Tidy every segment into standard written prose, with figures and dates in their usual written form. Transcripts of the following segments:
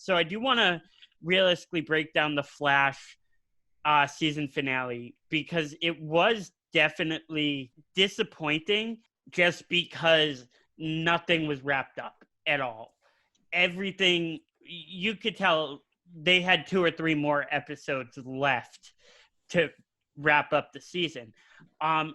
So I do want to realistically break down the Flash season finale, because it was definitely disappointing just because nothing was wrapped up at all. Everything, you could tell they had 2 or 3 more episodes left to wrap up the season.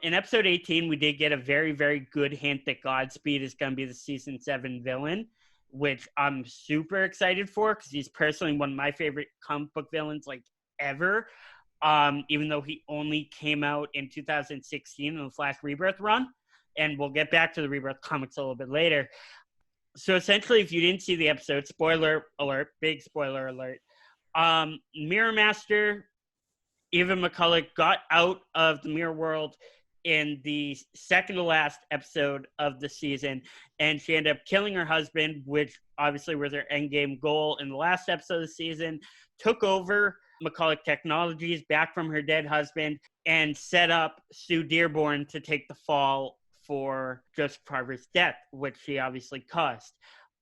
In episode 18, we did get a very, very good hint that Godspeed is going to be the season 7 villain, which I'm super excited for because he's personally one of my favorite comic book villains like ever. Even though he only came out in 2016 in the Flash Rebirth run, and we'll get back to the Rebirth comics a little bit later. So essentially, if you didn't see the episode, spoiler alert, big spoiler alert, Mirror Master, Eva McCulloch, got out of the mirror world in the second to last episode of the season, and she ended up killing her husband, which obviously was her endgame goal in the last episode of the season, took over McCulloch Technologies back from her dead husband, and set up Sue Dearborn to take the fall for Joseph Carver's death, which she obviously caused.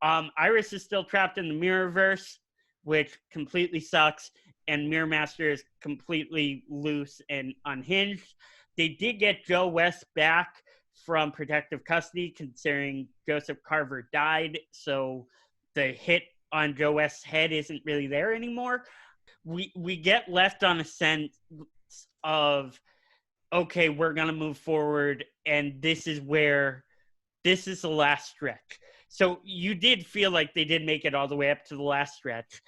Iris is still trapped in the Mirrorverse, which completely sucks, and Mirror Master is completely loose and unhinged. They did get Joe West back from protective custody, considering Joseph Carver died, so the hit on Joe West's head isn't really there anymore. We get left on a sense of, okay, we're going to move forward, and this is the last stretch. So you did feel like they did make it all the way up to the last stretch.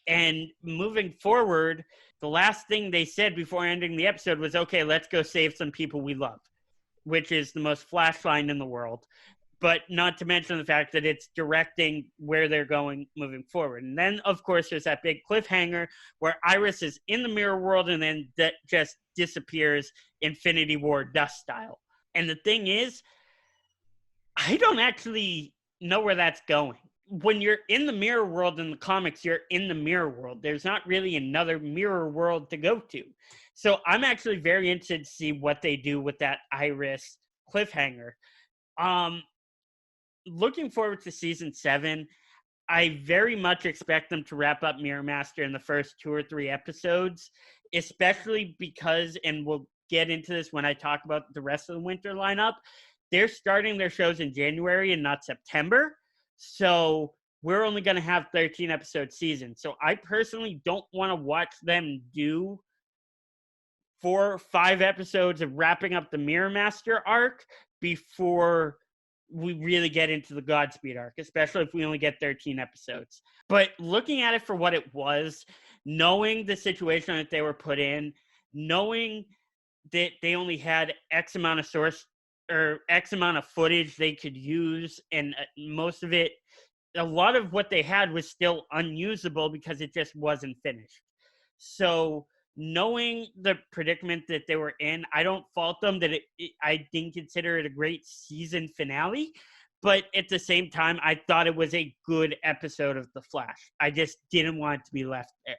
And moving forward, the last thing they said before ending the episode was, okay, let's go save some people we love, which is the most Flash line in the world. But not to mention the fact that it's directing where they're going moving forward. And then, of course, there's that big cliffhanger where Iris is in the mirror world and then that just disappears Infinity War dust style. And the thing is, I don't actually know where that's going. When you're in the mirror world in the comics, you're in the mirror world. There's not really another mirror world to go to. So I'm actually very interested to see what they do with that Iris cliffhanger. Looking forward to season 7. I very much expect them to wrap up Mirror Master in the first 2 or 3 episodes, especially because, and we'll get into this when I talk about the rest of the winter lineup, they're starting their shows in January and not September. So we're only going to have 13 episode seasons. So I personally don't want to watch them do 4 or 5 episodes of wrapping up the Mirror Master arc before we really get into the Godspeed arc, especially if we only get 13 episodes. But looking at it for what it was, knowing the situation that they were put in, knowing that they only had X amount of source or X amount of footage they could use, and most of it, a lot of what they had was still unusable because it just wasn't finished. So knowing the predicament that they were in, I don't fault them that I didn't consider it a great season finale, but at the same time, I thought it was a good episode of The Flash. I just didn't want it to be left there.